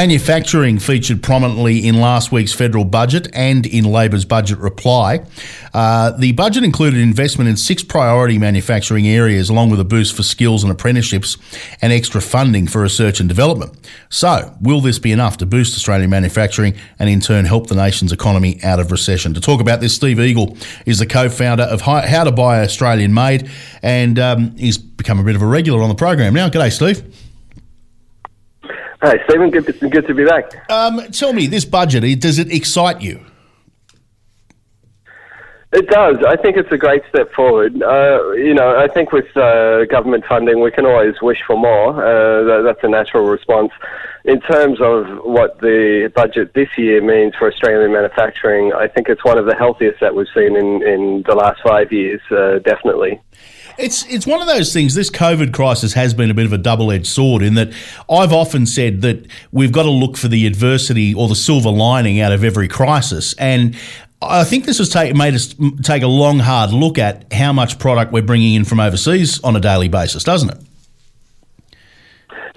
Manufacturing featured prominently in last week's federal budget and in Labor's budget reply. The budget included investment in 6 priority manufacturing areas, along with a boost for skills and apprenticeships and extra funding for research and development. So, will this be enough to boost Australian manufacturing and in turn help the nation's economy out of recession? To talk about this, Steve Eagle is the co-founder of How to Buy Australian Made, and he's become a bit of a regular on the program now. G'day, Steve. Hey, Stephen, good to be back. Tell me, this budget, does it excite you? It does. I think it's a great step forward. I think with government funding, we can always wish for more. That's a natural response. In terms of what the budget this year means for Australian manufacturing, I think it's one of the healthiest that we've seen in the last 5 years, definitely. It's one of those things, this COVID crisis has been a bit of a double-edged sword in that I've often said that we've got to look for the adversity or the silver lining out of every crisis, and I think this has made us take a long, hard look at how much product we're bringing in from overseas on a daily basis, doesn't it?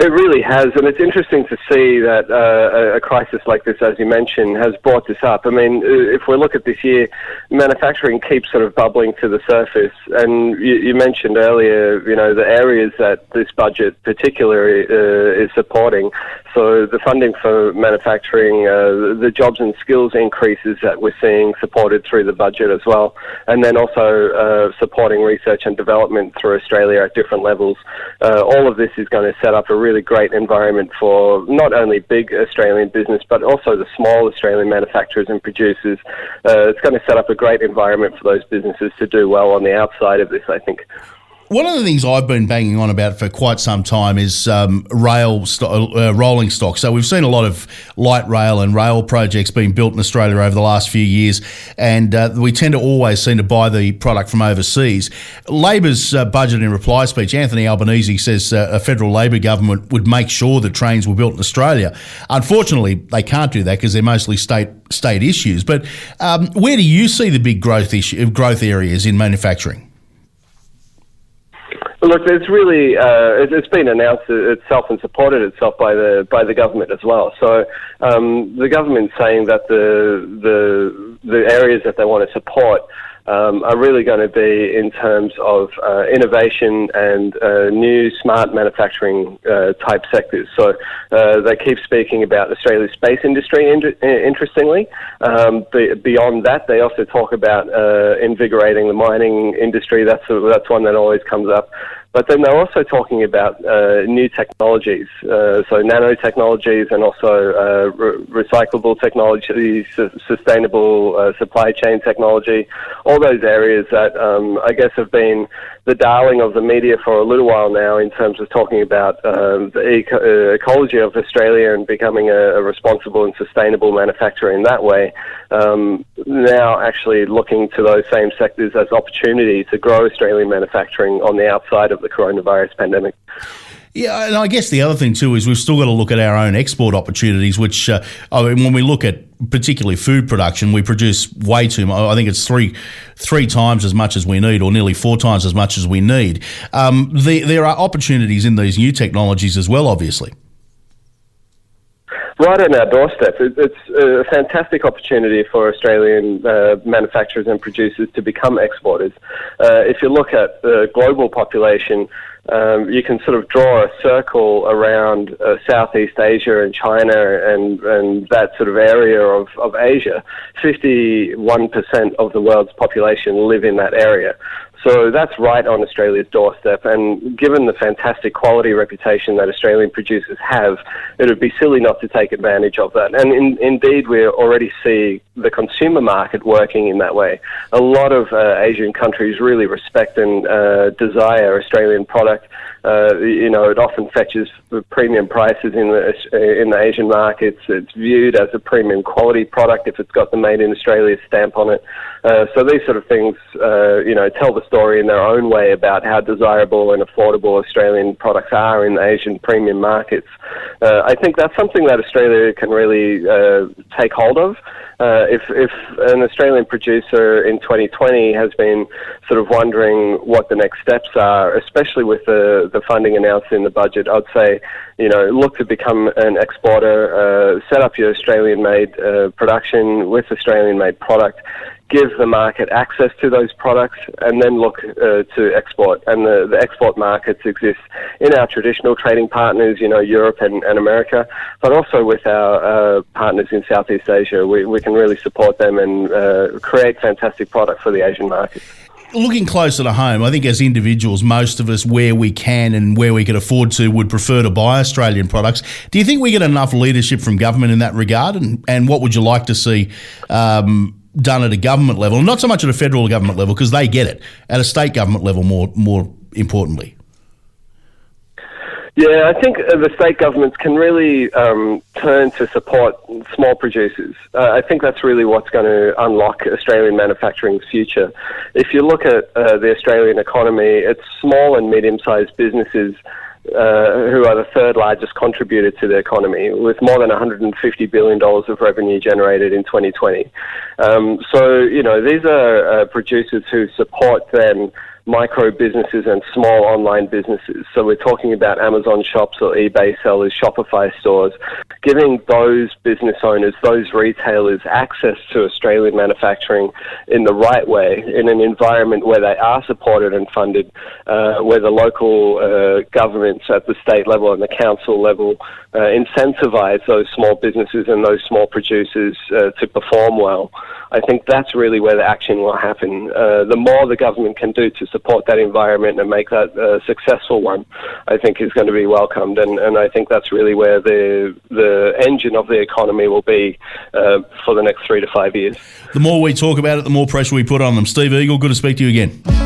It really has, and it's interesting to see that a crisis like this, as you mentioned, has brought this up. I mean, if we look at this year, manufacturing keeps sort of bubbling to the surface, and you mentioned earlier, the areas that this budget particularly is supporting. So the funding for manufacturing, the jobs and skills increases that we're seeing supported through the budget as well, and then also supporting research and development through Australia at different levels. All of this is going to set up a really great environment for not only big Australian business, but also the small Australian manufacturers and producers. It's going to set up a great environment for those businesses to do well on the outside of this, I think. One of the things I've been banging on about for quite some time is rolling stock. So we've seen a lot of light rail and rail projects being built in Australia over the last few years, and we tend to always seem to buy the product from overseas. Labor's budget in reply speech, Anthony Albanese says a federal Labor government would make sure that trains were built in Australia. Unfortunately, they can't do that because they're mostly state issues. But where do you see the big growth areas in manufacturing? Look, it's really it's been announced itself and supported itself by the government as well. So the government's saying that the areas that they want to support are really going to be in terms of innovation and new smart manufacturing type sectors. So they keep speaking about Australia's space industry, interestingly. Beyond that, they also talk about invigorating the mining industry. That's one that always comes up. But then they're also talking about new technologies, so nanotechnologies and also recyclable technologies, sustainable supply chain technology, all those areas that I guess have been the darling of the media for a little while now in terms of talking about the ecology of Australia and becoming a responsible and sustainable manufacturer in that way. Now actually looking to those same sectors as opportunity to grow Australian manufacturing on the outside of the coronavirus pandemic. Yeah, and I guess the other thing too is we've still got to look at our own export opportunities, which when we look at particularly food production, we produce way too much. I think it's three times as much as we need, or nearly 4 times as much as we need. There are opportunities in these new technologies as well, obviously. Right on our doorstep. It's a fantastic opportunity for Australian manufacturers and producers to become exporters. If you look at the global population, you can sort of draw a circle around Southeast Asia and China and that sort of area of Asia. 51% of the world's population live in that area. So that's right on Australia's doorstep, and given the fantastic quality reputation that Australian producers have, it would be silly not to take advantage of that. And indeed, we already see the consumer market working in that way. A lot of Asian countries really respect and desire Australian product. It often fetches premium prices in the Asian markets. It's viewed as a premium quality product if it's got the Made in Australia stamp on it. So these sort of things, tell the story in their own way about how desirable and affordable Australian products are in the Asian premium markets. I think that's something that Australia can really take hold of. If an Australian producer in 2020 has been sort of wondering what the next steps are, especially with the funding announced in the budget, I'd say, look to become an exporter, set up your Australian-made production with Australian-made product, give the market access to those products, and then look to export. And the export markets exist in our traditional trading partners, Europe and America, but also with our partners in Southeast Asia. We can really support them and create fantastic product for the Asian market. Looking closer to home, I think as individuals, most of us, where we can and where we can afford to, would prefer to buy Australian products. Do you think we get enough leadership from government in that regard? And what would you like to see done at a government level? Not so much at a federal government level, because they get it. At a state government level, more importantly. Yeah, I think the state governments can really turn to support small producers. I think that's really what's going to unlock Australian manufacturing's future. If you look at the Australian economy, it's small and medium-sized businesses who are the third largest contributor to the economy, with more than $150 billion of revenue generated in 2020. These are producers who support then micro businesses and small online businesses. So we're talking about Amazon shops or eBay sellers, Shopify stores, giving those business owners, those retailers, access to Australian manufacturing in the right way, in an environment where they are supported and funded, where the local governments at the state level and the council level incentivize those small businesses and those small producers to perform well. I think that's really where the action will happen. The more the government can do to support that environment and make that a successful one, I think is going to be welcomed. And I think that's really where the engine of the economy will be for the next 3 to 5 years. The more we talk about it, the more pressure we put on them. Steve Eagle, good to speak to you again.